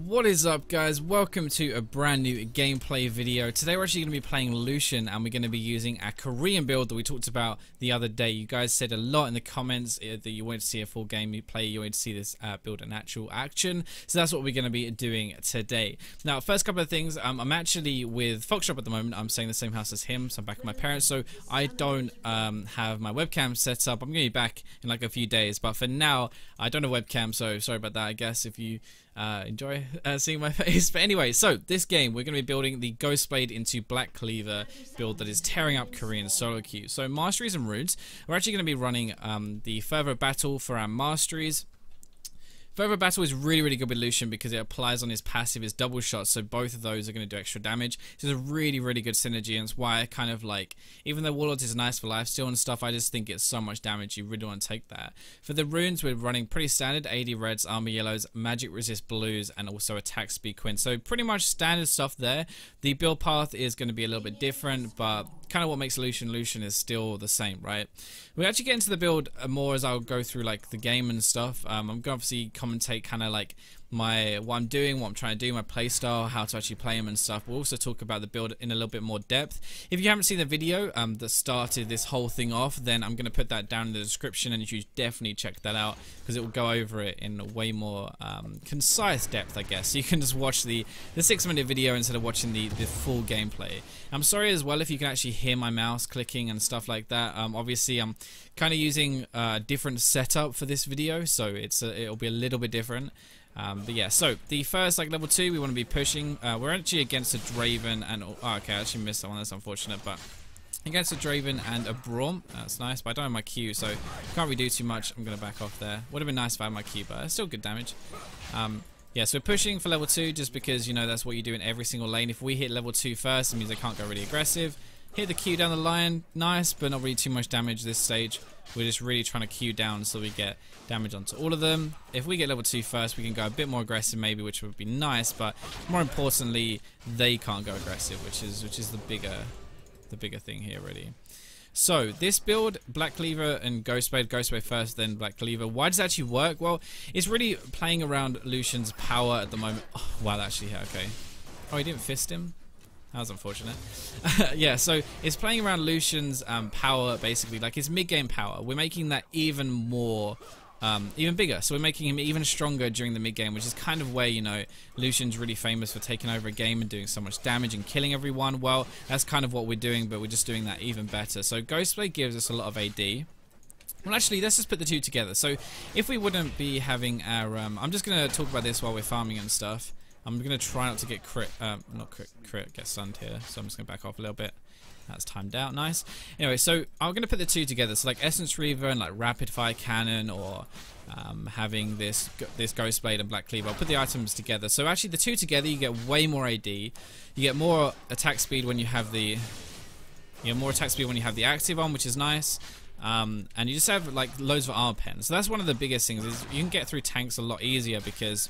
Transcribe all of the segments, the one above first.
What is up, guys? Welcome to a brand new gameplay video. Today we're actually going to be playing Lucian, and we're going to be using a Korean build that we talked about the other day. You guys said a lot in the comments that you wanted to see a full game play, you wanted to see this build in actual action. So that's what we're going to be doing today. Now, first couple of things, I'm actually with Foxshop at the moment. I'm staying in the same house as him, so I'm back with my parents. So I don't have my webcam set up. I'm going to be back in like a few days, but for now, I don't have a webcam, so sorry about that, I guess, if you enjoy seeing my face. But anyway, so this game we're going to be building the GHOSTBLADE into BLACKCLEAVER build that is tearing up Korean solo queue. So masteries and runes, we're actually going to be running the Fervor Battle for our masteries. Fervor Battle is really good with Lucian because it applies on his passive, his double shot, so both of those are going to do extra damage. So it's a really good synergy, and it's why I kind of like, even though Warlords is nice for lifesteal and stuff, I just think it's so much damage, you really want to take that. For the runes, we're running pretty standard, AD reds, armor yellows, magic resist blues, and also attack speed quint. So pretty much standard stuff there. The build path is going to be a little bit different, but kind of what makes Lucian is still the same, right? We actually get into the build more as I'll go through like the game and stuff. I'm going to obviously commentate kind of like what I'm doing, what I'm trying to do, my playstyle, how to actually play them and stuff. We'll also talk about the build in a little bit more depth. If you haven't seen the video that started this whole thing off, then I'm going to put that down in the description, and you should definitely check that out because it will go over it in a way more concise depth, I guess. So you can just watch the 6-minute video instead of watching the full gameplay. I'm sorry as well if you can actually hear my mouse clicking and stuff like that. Obviously I'm kind of using a different setup for this video, so it'll be a little bit different. But yeah, so the first, like level 2, we want to be pushing. We're actually against a Draven and... Oh, okay, I actually missed that one. That's unfortunate, but... Against a Draven and a Braum. That's nice, but I don't have my Q, so can't really do too much. I'm going to back off there. Would have been nice if I had my Q, but it's still good damage. Yeah, so we're pushing for level 2 just because, you know, that's what you do in every single lane. If we hit level 2 first, it means they can't go really aggressive. Hit the Q down the line. Nice, but not really too much damage this stage. We're just really trying to Q down so we get damage onto all of them. If we get level 2 first, we can go a bit more aggressive maybe, which would be nice, but more importantly, they can't go aggressive, which is the bigger thing here, really. So this build, BLACKCLEAVER and GHOSTBLADE first, then BLACKCLEAVER. Why does it actually work? Well, it's really playing around Lucian's power at the moment. Oh, wow, actually, yeah, okay. Oh, he didn't fist him? That was unfortunate. Yeah, so it's playing around Lucian's power, basically, like his mid-game power. We're making that even more, even bigger. So we're making him even stronger during the mid-game, which is kind of where, you know, Lucian's really famous for taking over a game and doing so much damage and killing everyone. Well, that's kind of what we're doing, but we're just doing that even better. So GHOSTBLADE gives us a lot of AD. Well, actually, let's just put the two together. So if we wouldn't be having our... I'm just going to talk about this while we're farming and stuff. I'm going to try not to get get stunned here, so I'm just going to back off a little bit. That's timed out, nice. Anyway, so I'm going to put the two together, so like Essence Reaver and like Rapid Fire Cannon, or having this GHOSTBLADE and BLACKCLEAVER. I'll put the items together. So actually the two together, you get way more AD, you get more attack speed when you have the... active on, which is nice. And you just have like loads of armor pens. So that's one of the biggest things, is you can get through tanks a lot easier because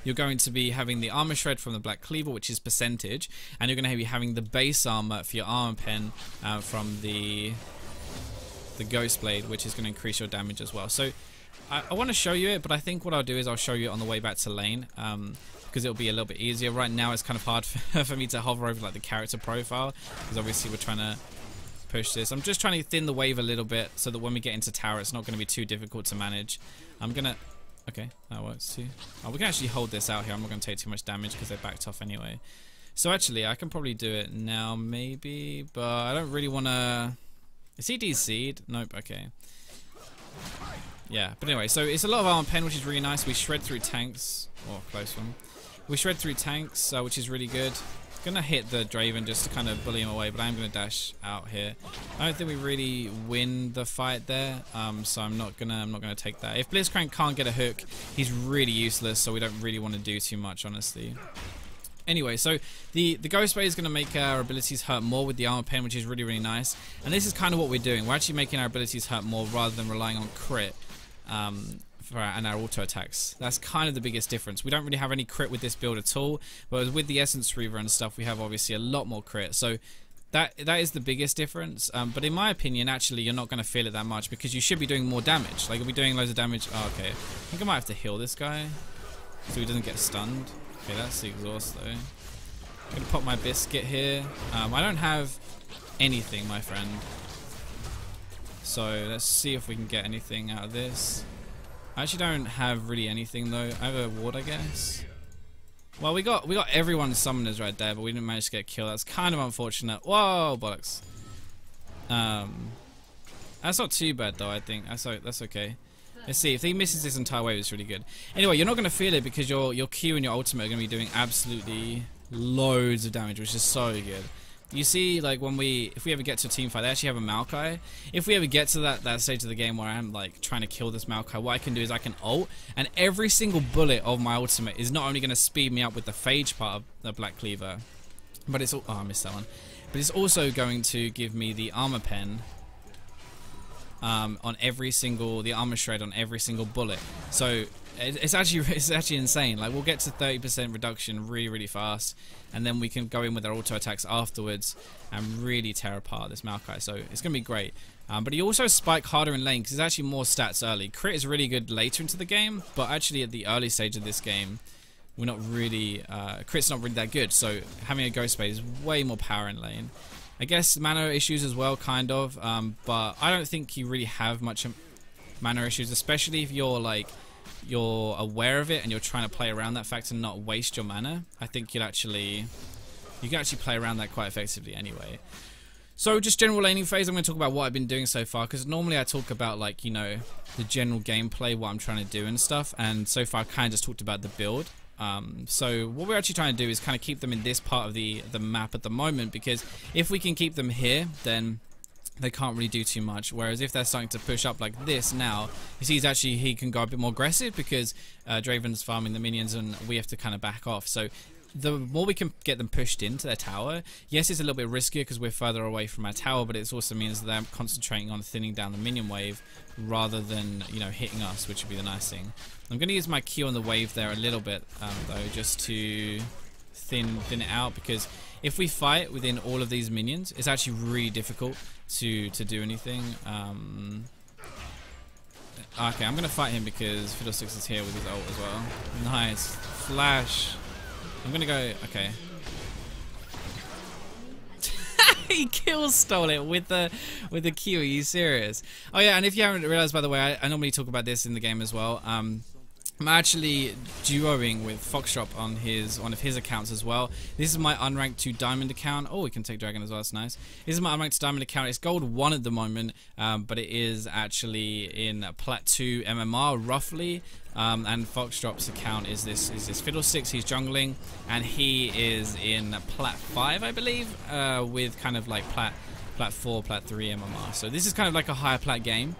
you're going to be having the armor shred from the BLACKCLEAVER, which is percentage, and you're going to be having the base armor for your armor pen from the GHOSTBLADE, which is going to increase your damage as well. So I want to show you it, but I think what I'll do is I'll show you it on the way back to lane, because it'll be a little bit easier. Right now it's kind of hard for me to hover over like the character profile, because obviously we're trying to push this. I'm just trying to thin the wave a little bit so that when we get into tower it's not going to be too difficult to manage. I'm gonna... Okay, that works too. Oh, we can actually hold this out here. I'm not going to take too much damage because they're backed off anyway. So actually, I can probably do it now, maybe, but I don't really want to... Is he DC'd? Nope, okay. Yeah, but anyway, so it's a lot of armor pen, which is really nice. We shred through tanks. Oh, close one. We shred through tanks, which is really good. Gonna hit the Draven just to kind of bully him away, but I'm gonna dash out here. I don't think we really win the fight there, so I'm not gonna take that. If Blitzcrank can't get a hook, he's really useless, so we don't really want to do too much, honestly. Anyway, so the GHOSTBLADE is going to make our abilities hurt more with the armor pen, which is really nice. And this is kind of what we're doing. We're actually making our abilities hurt more rather than relying on crit. And our auto attacks. That's kind of the biggest difference. We don't really have any crit with this build at all, but with the Essence Reaver and stuff, we have obviously a lot more crit. So that is the biggest difference. But in my opinion, actually, you're not going to feel it that much because you should be doing more damage. Like, you'll be doing loads of damage. Oh, okay. I think I might have to heal this guy. so he doesn't get stunned. Okay, that's the exhaust though. I'm gonna pop my biscuit here. I don't have anything, my friend. So let's see if we can get anything out of this. I actually don't have really anything though. I have a ward, I guess. Well, we got everyone's summoners right there, but we didn't manage to get a kill. That's kind of unfortunate. Whoa, bollocks. That's not too bad though. I think that's okay. Let's see if he misses this entire wave. It's really good. Anyway, you're not gonna feel it because your Q and your ultimate are gonna be doing absolutely loads of damage, which is so good. You see, like if we ever get to a team fight, they actually have a Maokai. If we ever get to that stage of the game where I'm like trying to kill this Maokai, what I can do is I can ult, and every single bullet of my ultimate is not only going to speed me up with the phage part of the Blackcleaver, but it's I missed that one. But it's also going to give me the armor pen on every single the armor shred on every single bullet. So it's actually insane. Like we'll get to 30% reduction really fast, and then we can go in with our auto attacks afterwards and really tear apart this Maokai. So it's gonna be great. But he also spike harder in lane because there's actually more stats early. Crit is really good later into the game, but actually at the early stage of this game, we're not really crit's not really that good. So having a Ghostblade is way more power in lane. I guess mana issues as well, kind of, but I don't think you really have much mana issues, especially if you're aware of it and you're trying to play around that fact and not waste your mana. I think you can actually play around that quite effectively anyway. So just general laning phase, I'm going to talk about what I've been doing so far, because normally I talk about like, you know, the general gameplay, what I'm trying to do and stuff, and so far I kind of just talked about the build. So what we're actually trying to do is kind of keep them in this part of the map at the moment, because if we can keep them here, then they can't really do too much. Whereas if they're starting to push up like this now, you see he can go a bit more aggressive because Draven's farming the minions and we have to kind of back off. So the more we can get them pushed into their tower, yes, it's a little bit riskier because we're further away from our tower, but it also means that they're concentrating on thinning down the minion wave rather than, you know, hitting us, which would be the nice thing. I'm going to use my Q on the wave there a little bit though, just to thin it out, because if we fight within all of these minions, it's actually really difficult to do anything. Okay, I'm gonna fight him because Fiddlesticks is here with his ult as well. Nice flash. I'm gonna go. Okay. He stole it with the Q. Are you serious? Oh yeah, and if you haven't realized, by the way, I normally talk about this in the game as well. I'm actually duoing with Foxdrop on one of his accounts as well. This is my unranked 2 diamond account. Oh, we can take dragon as well. That's nice. This is my unranked diamond account. It's gold 1 at the moment, but it is actually in plat 2 MMR roughly. And Foxdrop's account is this Fiddlesticks. He's jungling, and he is in plat 5, I believe, with kind of like plat 4, plat 3 MMR. So this is kind of like a higher plat game.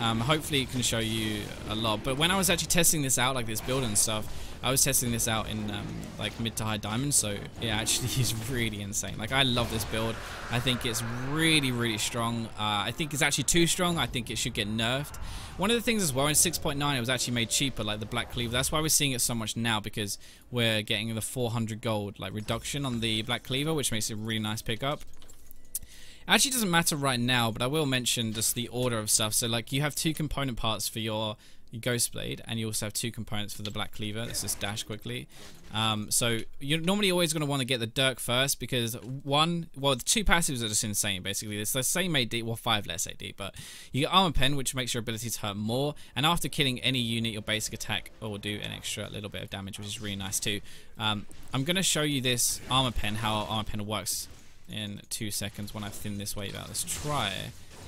Hopefully it can show you a lot. But when I was actually testing this out, like this build and stuff, I was testing this out in like mid to high diamond, so it actually is really insane. Like I love this build. I think it's really strong. I think it's actually too strong. I think it should get nerfed. One of the things as well, in 6.9 it was actually made cheaper, like the Blackcleaver. That's why we're seeing it so much now, because we're getting the 400 gold like reduction on the Blackcleaver, which makes it a really nice pickup. Actually doesn't matter right now, but I will mention just the order of stuff. So like you have 2 component parts for your Ghostblade, and you also have 2 components for the Blackcleaver. Let's just dash quickly. So you're normally always going to want to get the Dirk first, because the 2 passives are just insane basically. It's the same AD, well 5 less AD, but you get Armor Pen, which makes your abilities hurt more, and after killing any unit, your basic attack will do an extra little bit of damage, which is really nice too. I'm going to show you this Armor Pen, how Armor Pen works, in 2 seconds when I thin this wave out. Let's try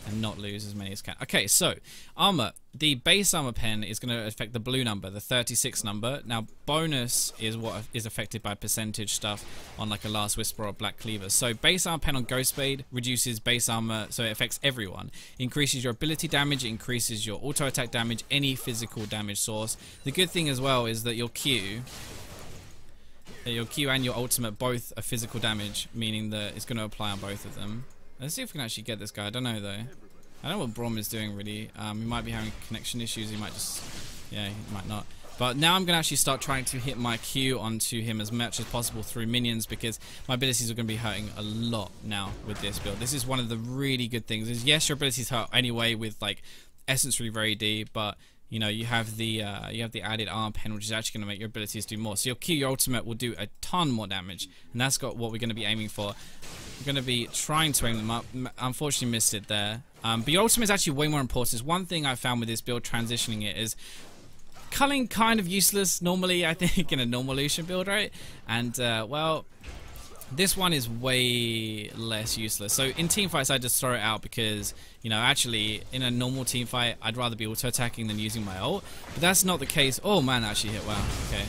and not lose as many as can. Okay, so armor. The base armor pen is going to affect the blue number, the 36 number. Now bonus is what is affected by percentage stuff on like a Last Whisper or Blackcleaver. So base armor pen on Ghostblade reduces base armor, so it affects everyone. Increases your ability damage, increases your auto attack damage, any physical damage source. The good thing as well is that your Q and your ultimate both are physical damage, meaning that it's going to apply on both of them. Let's see if we can actually get this guy. I don't know though. I don't know what Brom is doing really. He might be having connection issues. He might just, yeah, he might not. But now I'm going to actually start trying to hit my Q onto him as much as possible through minions, because my abilities are going to be hurting a lot now with this build. This is one of the really good things. Is yes, your abilities hurt anyway with like Essence Reverb AD, but you know, you have the added armor pen, which is actually going to make your abilities do more. So your Q, your ultimate, will do a ton more damage, and that's got what we're going to be aiming for. We're going to be trying to aim them up. Unfortunately, missed it there. But your ultimate is actually way more important. It's one thing I found with this build, transitioning it, is culling kind of useless normally, I think, in a normal Lucian build, right? And well, this one is way less useless. So in team fights, I just throw it out because, you know, actually in a normal team fight, I'd rather be auto attacking than using my ult. But that's not the case. Oh man, that actually hit. Wow. Okay.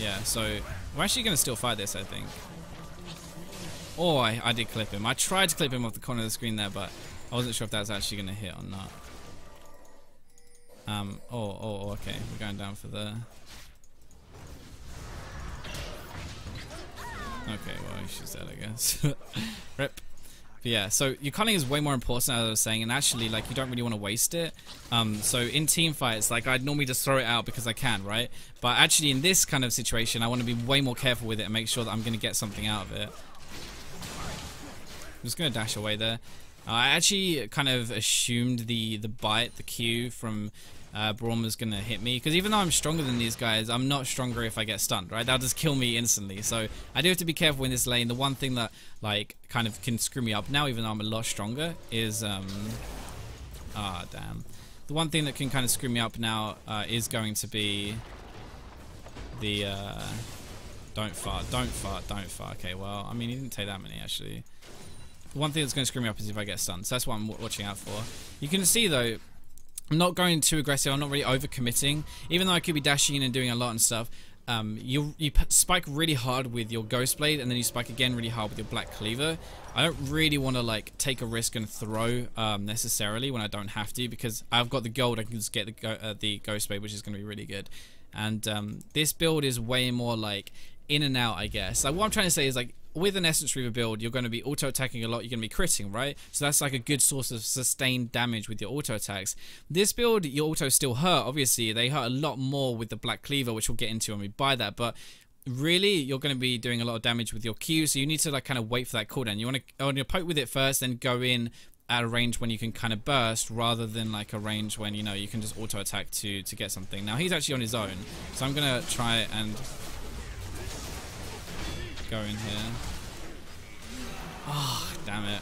Yeah. So we're actually gonna still fight this, I think. Oh, I did clip him. I tried to clip him off the corner of the screen there, but I wasn't sure if that was actually gonna hit or not. Okay. We're going down for the. Okay, well, she's dead, I guess. Rip. But yeah, so your culling is way more important, as I was saying, and actually, like, you don't really want to waste it. So in team fights, like, I'd normally just throw it out because I can, right? But actually, in this kind of situation, I want to be way more careful with it and make sure that I'm going to get something out of it. I'm just going to dash away there. I actually kind of assumed the bite, the Q from Braum was going to hit me, because even though I'm stronger than these guys, I'm not stronger if I get stunned, right? That'll just kill me instantly. So I do have to be careful in this lane. The one thing that, like, kind of can screw me up now, even though I'm a lot stronger, is damn. The one thing that can kind of screw me up now is going to be the don't fart. Okay, well, I mean, he didn't take that many, actually. The one thing that's going to screw me up is if I get stunned, so that's what I'm watching out for. You can see, though, I'm not going too aggressive. I'm not really overcommitting. Even though I could be dashing in and doing a lot and stuff, you spike really hard with your Ghostblade, and then you spike again really hard with your Blackcleaver. I don't really want to, like, take a risk and throw necessarily when I don't have to, because I've got the gold. I can just get the Ghostblade, which is going to be really good. And this build is way more, like, in and out, I guess. Like, what I'm trying to say is, like, with an Essence Reaver build, you're going to be auto-attacking a lot, you're going to be critting, right? So that's like a good source of sustained damage with your auto-attacks. This build, your autos still hurt, obviously. They hurt a lot more with the Blackcleaver, which we'll get into when we buy that, but really, you're going to be doing a lot of damage with your Q, so you need to, like, kind of wait for that cooldown. You want to poke with it first, then go in at a range when you can kind of burst, rather than, like, a range when, you know, you can just auto-attack to get something. Now, he's actually on his own, so I'm going to try and go in here. Oh, damn it.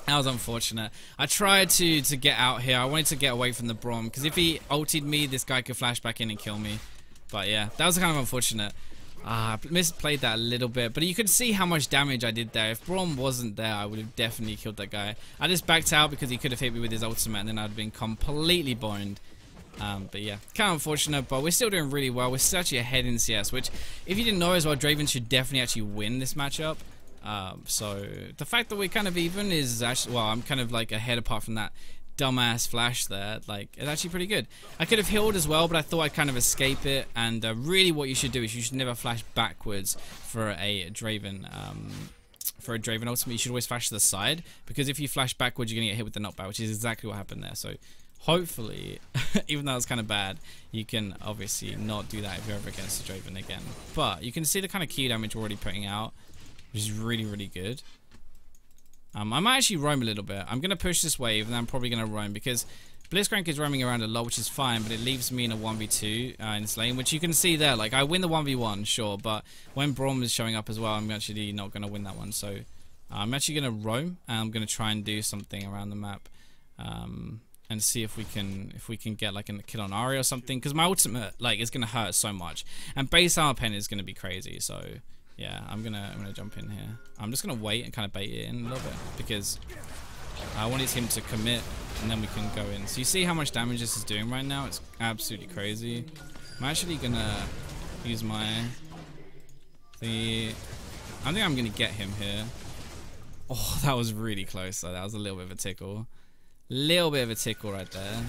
That was unfortunate. I tried to get out here. I wanted to get away from the Braum, because if he ulted me, this guy could flash back in and kill me. But yeah, that was kind of unfortunate. I misplayed that a little bit, but you could see how much damage I did there. If Braum wasn't there, I would have definitely killed that guy. I just backed out because he could have hit me with his ultimate, and then I'd have been completely boned. But yeah, kind of unfortunate, but we're still doing really well. We're still actually ahead in CS, which, if you didn't know as well, Draven should definitely actually win this matchup. So the fact that we're kind of even is actually, well, I'm kind of like ahead apart from that dumbass flash there. Like, it's actually pretty good. I could have healed as well, but I thought I'd kind of escape it. And really what you should do is you should never flash backwards for a Draven. For a Draven ultimate, you should always flash to the side, because if you flash backwards, you're going to get hit with the knockback, which is exactly what happened there. So hopefully, even though it's kind of bad, you can obviously not do that if you're ever against the Draven again. But you can see the kind of Q damage we're already putting out, which is really, really good. I might actually roam a little bit. I'm going to push this wave, and then I'm probably going to roam, because Blitzcrank is roaming around a lot, which is fine, but it leaves me in a 1v2 in this lane, which you can see there. Like, I win the 1v1, sure, but when Braum is showing up as well, I'm actually not going to win that one. So I'm actually going to roam, and I'm going to try and do something around the map. And see if we can get like a kill on Ari or something, because my ultimate, like, is gonna hurt so much, and base armor pen is gonna be crazy. So yeah, I'm gonna jump in here. I'm just gonna wait and kind of bait it in a little bit, because I wanted him to commit, and then we can go in. So you see how much damage this is doing right now? It's absolutely crazy. I'm actually gonna use my I think I'm gonna get him here. Oh, that was really close though. That was a little bit of a tickle. Little bit of a tickle right there.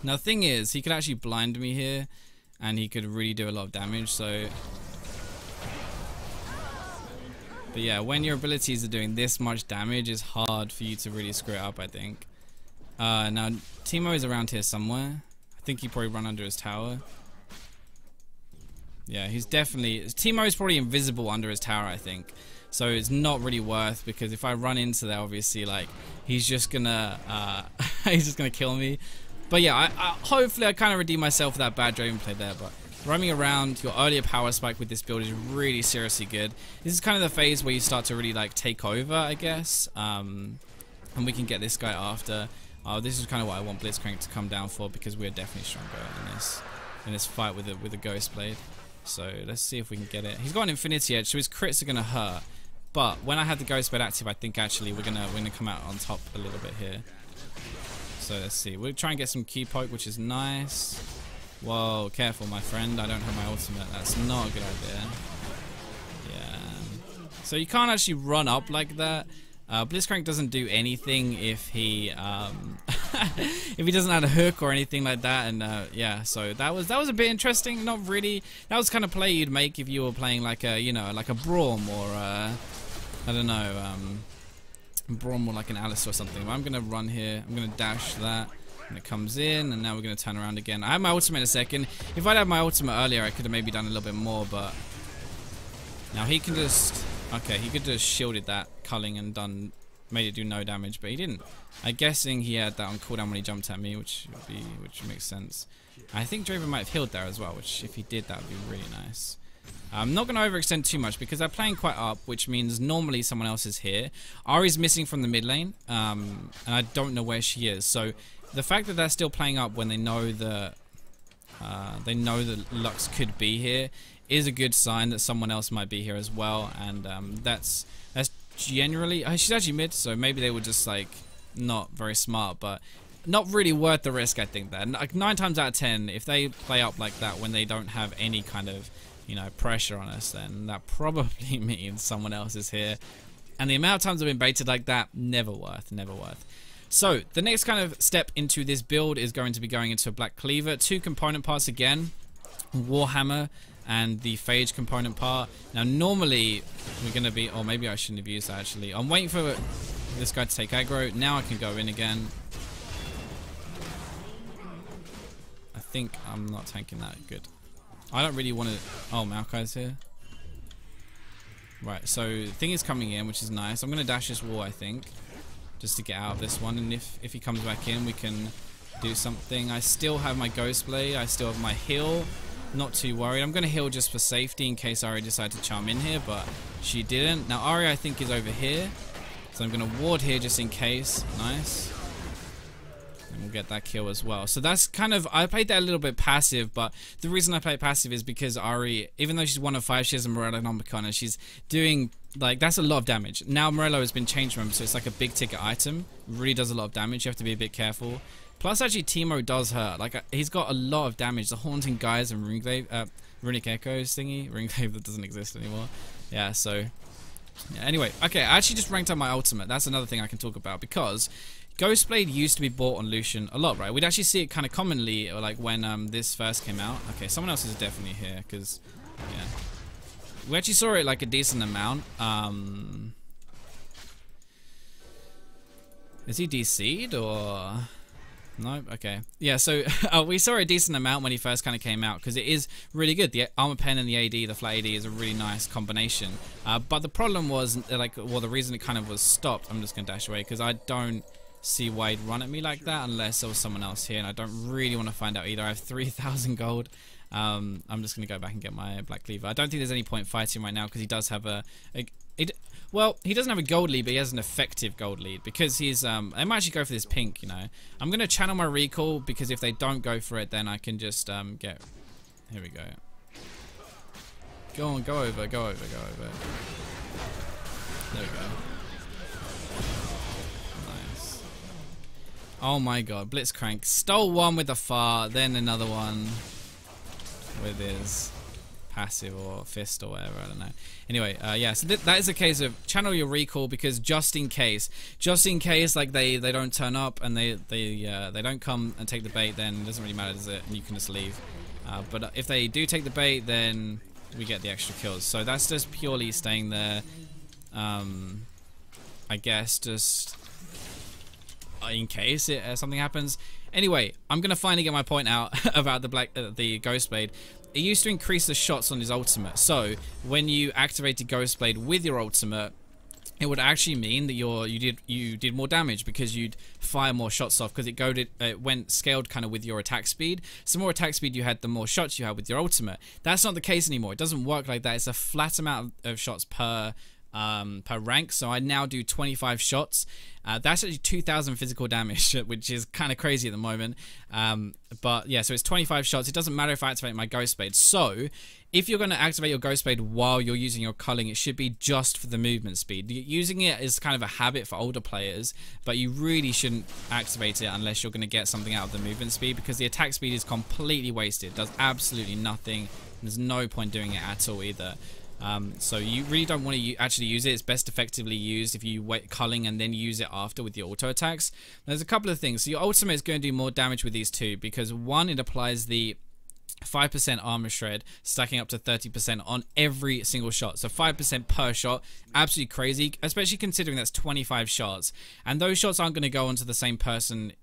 Now the thing is, he could actually blind me here, and he could really do a lot of damage. So, but yeah, when your abilities are doing this much damage, it's hard for you to really screw it up, I think. Now Teemo is around here somewhere. I think he probably run under his tower. Yeah, he's definitely... Teemo is probably invisible under his tower, I think. So it's not really worth, because if I run into that, obviously, like, he's just gonna he's just gonna kill me. But yeah, hopefully I kind of redeem myself for that bad Draven play there. But roaming around, your earlier power spike with this build is really seriously good. This is kind of the phase where you start to really like take over, I guess. And we can get this guy after. This is kind of what I want Blitzcrank to come down for, because we're definitely stronger in this fight with the Ghostblade. So let's see if we can get it. He's got an Infinity Edge, so his crits are gonna hurt. But when I had the Ghostblade active, I think actually we're gonna come out on top a little bit here. So let's see. We'll try and get some Q poke, which is nice. Whoa, careful, my friend. I don't have my ultimate. That's not a good idea. Yeah. So you can't actually run up like that. Blitzcrank doesn't do anything if he if he doesn't have a hook or anything like that, and yeah, so that was a bit interesting. Not really. That was kind of play you'd make if you were playing like a, you know, like a Braum or I don't know, Braum or like an Alice or something. But I'm gonna run here. I'm gonna dash that, and it comes in, and now we're gonna turn around again. I have my ultimate in a second. If I'd had my ultimate earlier, I could have maybe done a little bit more, but now he can just. Okay, he could just shielded that culling and made it do no damage, but he didn't. I'm guessing he had that on cooldown when he jumped at me, which makes sense. I think Draven might have healed there as well, which if he did, that would be really nice. I'm not going to overextend too much because they're playing quite up, which means normally someone else is here. Ahri's missing from the mid lane, and I don't know where she is. So the fact that they're still playing up when they know that Lux could be here is a good sign that someone else might be here as well, and that's generally she's actually mid, so maybe they were just like not very smart, but not really worth the risk. I think that like 9 times out of 10, if they play up like that when they don't have any kind of, you know, pressure on us, then that probably means someone else is here, and the amount of times I've been baited like that, never worth. So the next kind of step into this build is going to be going into a Black Cleaver. 2 component parts again, Warhammer and the Phage component part. Now normally we're going to be, or maybe I shouldn't have used that actually. I'm waiting for this guy to take aggro. Now I can go in again. I think I'm not tanking that good. I don't really want to. Oh, Maokai's here. Right, so thing is coming in, which is nice. I'm going to dash this wall, I think, just to get out of this one, and if he comes back in, we can do something. I still have my Ghostblade. I still have my heal. Not too worried. I'm going to heal just for safety in case Ahri decided to charm in here, but she didn't. Now Ahri, I think, is over here, so I'm going to ward here just in case. Nice. And we'll get that kill as well. So that's kind of, I played that a little bit passive, but the reason I play passive is because Ahri, even though she's 1 of 5, she has a Morello Nomicon, and she's doing, like, that's a lot of damage. Now Morello has been changed, remember, so it's like a big ticket item. It really does a lot of damage. You have to be a bit careful. Plus, actually, Teemo does hurt. Like, he's got a lot of damage. The Haunting Guys and Runic Echoes thingy. Runeglaive that doesn't exist anymore. Yeah, so... yeah, anyway, okay, I actually just ranked up my ultimate. That's another thing I can talk about, because Ghostblade used to be bought on Lucian a lot, right? We'd actually see it kind of commonly, like, when this first came out. Okay, someone else is definitely here, because, yeah. We actually saw it, like, a decent amount. Is he DC'd, or... no? Okay. Yeah, so we saw a decent amount when he first kind of came out, because it is really good. The armor pen and the AD, the flat AD, is a really nice combination. But the problem was, like, well, the reason it kind of was stopped, I'm just going to dash away, because I don't see why he'd run at me like that unless there was someone else here, and I don't really want to find out either. I have 3,000 gold. I'm just going to go back and get my Black Cleaver. I don't think there's any point fighting right now, because he does have well, he doesn't have a gold lead, but he has an effective gold lead, because he's, I might actually go for this pink, you know. I'm going to channel my recall, because if they don't go for it, then I can just, get, here we go. Go on, go over. There we go. Nice. Oh my god, Blitzcrank stole one with the fart, then another one with his passive or fist or whatever, I don't know. Anyway, yeah, so that is a case of channel your recall, because just in case, like they don't turn up and they don't come and take the bait, then it doesn't really matter, does it? And you can just leave. But if they do take the bait, then we get the extra kills. So that's just purely staying there. I guess just in case something happens. Anyway, I'm gonna finally get my point out about the Ghost Blade. It used to increase the shots on his ultimate. So when you activated Ghost Blade with your ultimate, it would actually mean that you did more damage because you'd fire more shots off, because it went scaled kind of with your attack speed. So the more attack speed you had, the more shots you had with your ultimate. That's not the case anymore. It doesn't work like that. It's a flat amount of shots per rank. So I now do 25 shots. That's actually 2,000 physical damage, which is kind of crazy at the moment. But yeah, so it's 25 shots. It doesn't matter if I activate my Ghost Blade. So if you're going to activate your Ghost Blade while you're using your culling, it should be just for the movement speed. Using it is kind of a habit for older players, but you really shouldn't activate it unless you're going to get something out of the movement speed, because the attack speed is completely wasted. It does absolutely nothing. There's no point doing it at all either. So you really don't want to actually use it. It's best effectively used if you wait culling and then use it after with your auto attacks. There's a couple of things. So your ultimate is going to do more damage with these two, because one, it applies the 5% armor shred, stacking up to 30% on every single shot. So 5% per shot, absolutely crazy, especially considering that's 25 shots. And those shots aren't going to go onto the same person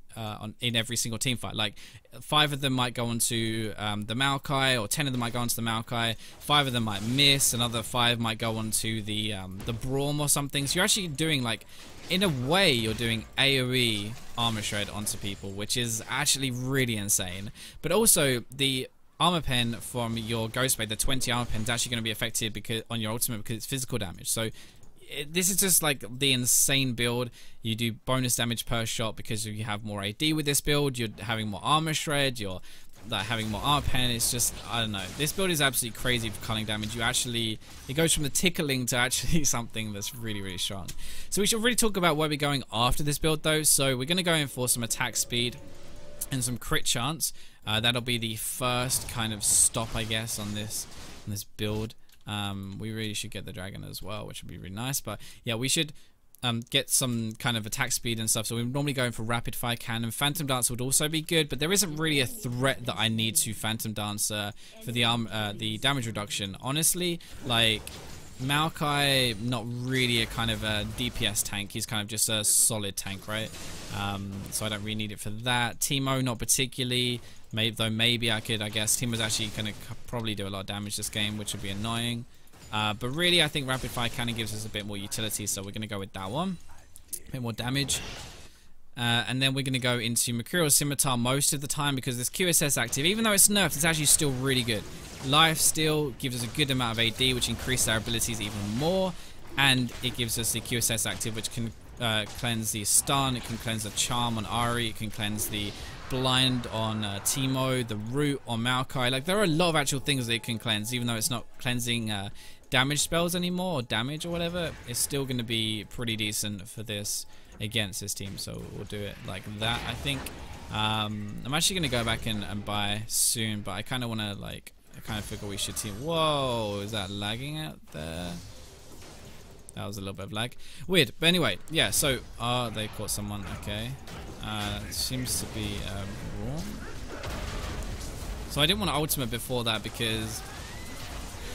in every single team fight. Like 5 of them might go onto the Maokai, or 10 of them might go onto the Maokai. 5 of them might miss. Another 5 might go onto the Braum or something. So you're actually doing, like, in a way, you're doing AoE armor shred onto people, which is actually really insane. But also the armor pen from your Ghost Blade, the 20 armor pen, is actually going to be affected because on your ultimate, because it's physical damage. So this is just like the insane build. You do bonus damage per shot because you have more AD with this build. You're having more armor shred. You're having more armor pen. It's just, I don't know. This build is absolutely crazy for culling damage. It goes from the tickling to actually something that's really, really strong. So we should really talk about where we're going after this build though. So we're going to go in for some attack speed and some crit chance. That'll be the first kind of stop, I guess, on this build. We really should get the dragon as well, which would be really nice. But yeah, we should get some kind of attack speed and stuff. So we're normally going for rapid fire cannon. Phantom Dance would also be good, but there isn't really a threat that I need to Phantom Dance for the damage reduction. Honestly, like Maokai, not really a kind of a DPS tank. He's kind of just a solid tank, right? So I don't really need it for that. Teemo, not particularly. Maybe I could, I guess. Teemo's actually going to probably do a lot of damage this game, which would be annoying. But really, I think Rapid Fire Cannon gives us a bit more utility, so we're going to go with that one. A bit more damage. And then we're going to go into Mercurial Scimitar most of the time, because this QSS active, even though it's nerfed, it's actually still really good. Life Steal gives us a good amount of AD, which increases our abilities even more. And it gives us the QSS active, which can cleanse the stun, it can cleanse the charm on Ari, it can cleanse the blind on Teemo, the root on Maokai. Like, there are a lot of actual things that it can cleanse, even though it's not cleansing damage spells anymore, or damage or whatever. It's still going to be pretty decent for this against this team, so we'll do it like that, I think. I'm actually going to go back and buy soon, but I kind of want to, like, I kind of figure we should team. Whoa, is that lagging out there? That was a little bit of lag. Weird. But anyway, yeah, so they caught someone. Okay. Seems to be wrong. So I didn't want to ultimate before that because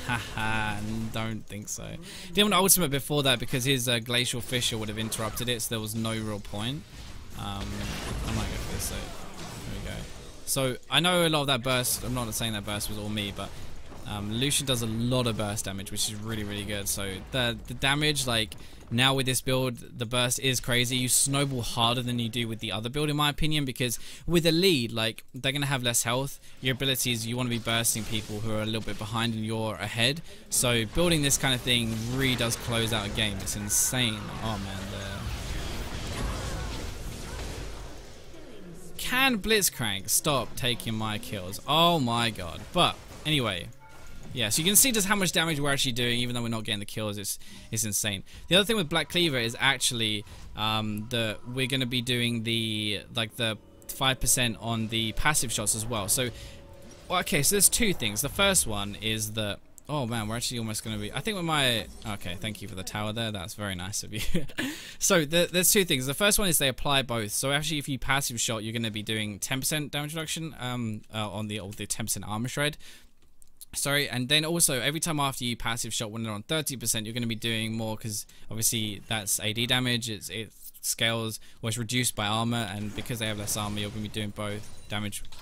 haha, don't think so. Didn't want to ultimate before that because his Glacial Fissure would have interrupted it, so there was no real point. I might go for this, so there we go. So I know a lot of that burst, I'm not saying that burst was all me, but Lucian does a lot of burst damage, which is really, really good. So the damage, like, now with this build, the burst is crazy. You snowball harder than you do with the other build, in my opinion, because with a lead, like, they're going to have less health. Your abilities, you want to be bursting people who are a little bit behind and you're ahead. So building this kind of thing really does close out a game. It's insane. Oh, man. Can Blitzcrank stop taking my kills? Oh, my God. But anyway... yeah, so you can see just how much damage we're actually doing, even though we're not getting the kills. It's insane. The other thing with Blackcleaver is actually that we're going to be doing the 5% on the passive shots as well. So, okay, so there's two things. The first one is that, oh man, we're actually almost going to be, I think with my, okay, thank you for the tower there. That's very nice of you. So there's two things. The first one is they apply both. So actually, if you passive shot, you're going to be doing 10% damage reduction on the 10% armor shred. Sorry, and then also every time after you passive shot when they're on 30%, you're going to be doing more, because obviously that's AD damage. It scales, or it's reduced by armor, and because they have less armor, you're going to be doing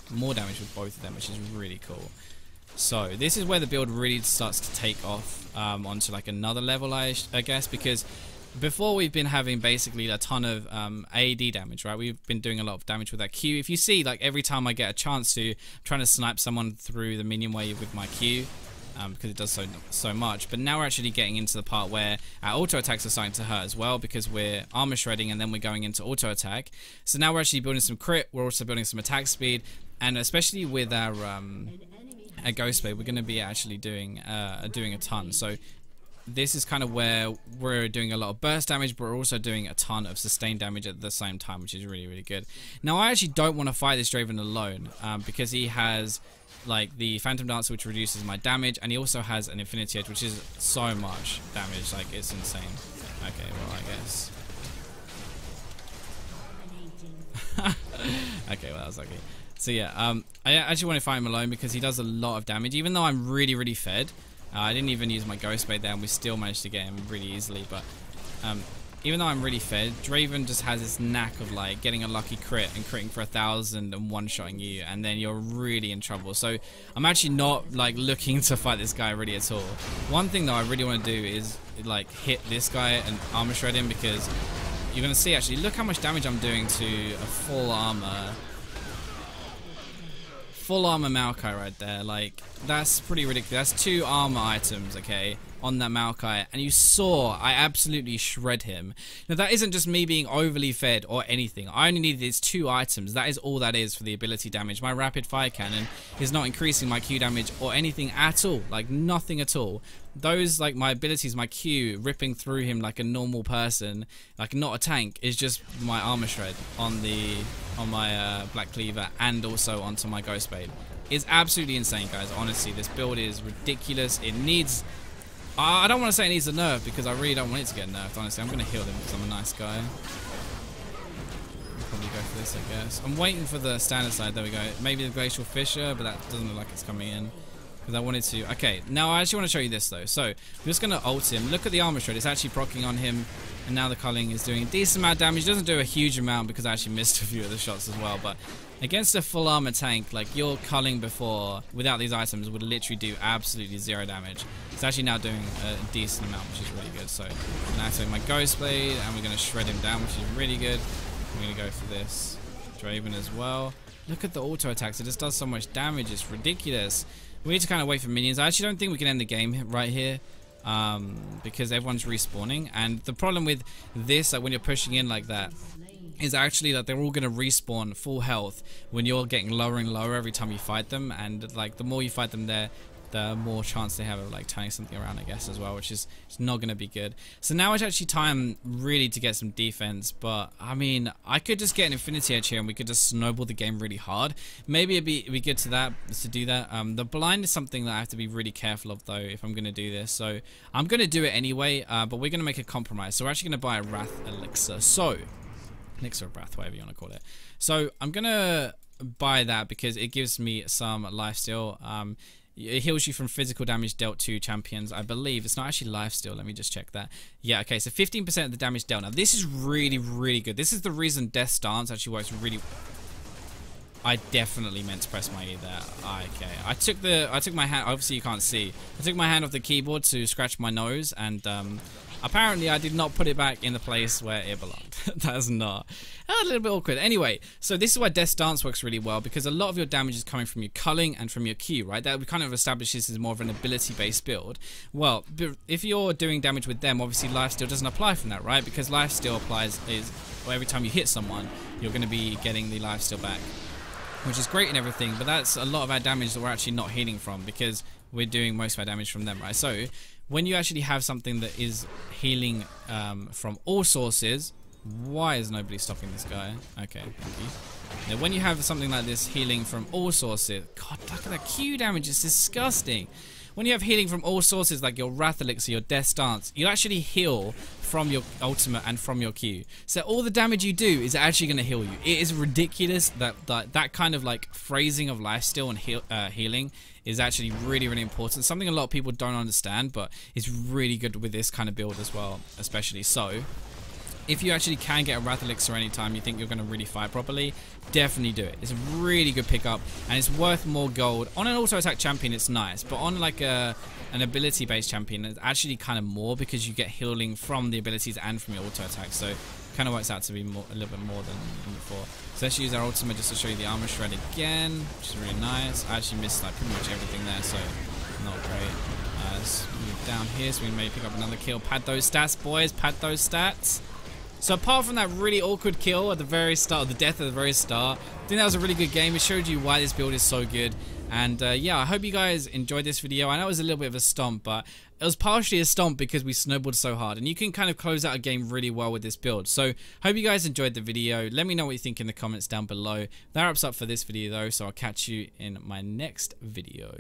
more damage with both of them, which is really cool. So this is where the build really starts to take off onto like another level, I guess, because before we've been having basically a ton of AD damage, right? We've been doing a lot of damage with that Q. If you see, like every time I get a chance to, I'm trying to snipe someone through the minion wave with my Q, because it does so much. But now we're actually getting into the part where our auto attacks are starting to hurt as well, because we're armor shredding and then we're going into auto attack. So now we're actually building some crit. We're also building some attack speed, and especially with our Ghostblade, we're going to be actually doing a ton. So this is kind of where we're doing a lot of burst damage, but we're also doing a ton of sustained damage at the same time, which is really, really good. Now, I actually don't want to fight this Draven alone, because he has like the Phantom Dancer, which reduces my damage, and he also has an Infinity Edge, which is so much damage, like it's insane. Okay, well, I guess. Okay, well, that was lucky. So yeah, I actually want to fight him alone because he does a lot of damage, even though I'm really, really fed. I didn't even use my Ghostblade there, and we still managed to get him really easily. But even though I'm really fed, Draven just has this knack of like getting a lucky crit and critting for 1,000 and one-shotting you, and then you're really in trouble. So I'm actually not like looking to fight this guy really at all. One thing that I really want to do is like hit this guy and armor shred him, because you're gonna see actually, look how much damage I'm doing to a full armor Maokai right there. Like, that's pretty ridiculous. That's 2 armor items, okay, on that Maokai, and you saw I absolutely shred him. Now, that isn't just me being overly fed or anything. I only needed these 2 items. That is all that is for the ability damage. My rapid fire cannon is not increasing my Q damage or anything at all, like nothing at all. Those, like, my abilities, my Q ripping through him like a normal person, like not a tank, is just my armor shred on my Black Cleaver, and also onto my Ghostblade. It's absolutely insane, guys. Honestly, this build is ridiculous. It needs, I don't want to say it needs a nerf, because I really don't want it to get nerfed, honestly. I'm going to heal him because I'm a nice guy. I'll probably go for this, I guess. I'm waiting for the standard side. There we go. Maybe the Glacial Fissure, but that doesn't look like it's coming in, because I wanted to. Okay, now I actually want to show you this, though. So I'm just going to ult him. Look at the armor shred. It's actually proccing on him, and now the culling is doing a decent amount of damage. It doesn't do a huge amount because I actually missed a few of the shots as well, but against a full armor tank, like your culling before without these items would literally do absolutely 0 damage. It's actually now doing a decent amount, which is really good. So I'm going to activate my Ghostblade, and we're going to shred him down, which is really good. I'm going to go for this Draven as well. Look at the auto attacks. It just does so much damage. It's ridiculous. We need to kind of wait for minions. I actually don't think we can end the game right here, because everyone's respawning. And the problem with this, like when you're pushing in like that, is actually that they're all going to respawn full health when you're getting lower and lower every time you fight them. And like the more you fight them there, the more chance they have of like turning something around, I guess, as well, which is not going to be good. So now it's actually time really to get some defense, but I mean, I could just get an Infinity Edge here and we could just snowball the game really hard. Maybe it'd be good to do that. The blind is something that I have to be really careful of, though, if I'm going to do this. So I'm going to do it anyway, but we're going to make a compromise. So we're actually going to buy a Wrath Elixir. So Elixir of Wrath, whatever you want to call it. So I'm going to buy that because it gives me some lifesteal. It heals you from physical damage dealt to champions, I believe. It's not actually lifesteal. Let me just check that. Yeah, okay, so 15% of the damage dealt. Now, this is really, really good. This is the reason Death's Dance actually works really. I definitely meant to press my E there. Okay, I took my hand. Obviously, you can't see. I took my hand off the keyboard to scratch my nose, and apparently, I did not put it back in the place where it belonged. That's not. A little bit awkward. Anyway, so this is why Death's Dance works really well, because a lot of your damage is coming from your culling and from your Q, right? That we kind of establish this as more of an ability-based build. Well, if you're doing damage with them, obviously lifesteal doesn't apply from that, right? Because lifesteal applies every time you hit someone, you're going to be getting the lifesteal back, which is great and everything, but that's a lot of our damage that we're actually not healing from, because we're doing most of our damage from them, right? So when you actually have something that is healing from all sources, why is nobody stopping this guy? Okay, thank you. Now, when you have something like this healing from all sources, God, look at that Q damage, it's disgusting. when you have healing from all sources like your Wrath Elixir, your Death Stance, you actually heal from your ultimate and from your Q. So all the damage you do is actually going to heal you. It is ridiculous that kind of like phrasing of lifesteal and healing is actually really, really important. Something a lot of people don't understand, but it's really good with this kind of build as well, especially. So if you actually can get a Wrath Elixir anytime you think you're going to really fight properly, definitely do it. It's a really good pickup, and it's worth more gold. On an auto-attack champion, it's nice, but on like an ability-based champion, it's actually kind of more because you get healing from the abilities and from your auto-attack, so it kind of works out to be a little bit more than before. So let's use our ultimate just to show you the armor shred again, which is really nice. I actually missed like pretty much everything there, so not great. Let's move down here so we may pick up another kill. Pad those stats, boys, pad those stats. So apart from that really awkward kill at the very start, the death at the very start, I think that was a really good game. It showed you why this build is so good. And yeah, I hope you guys enjoyed this video. I know it was a little bit of a stomp, but it was partially a stomp because we snowballed so hard. And you can kind of close out a game really well with this build. So hope you guys enjoyed the video. Let me know what you think in the comments down below. That wraps up for this video though, so I'll catch you in my next video.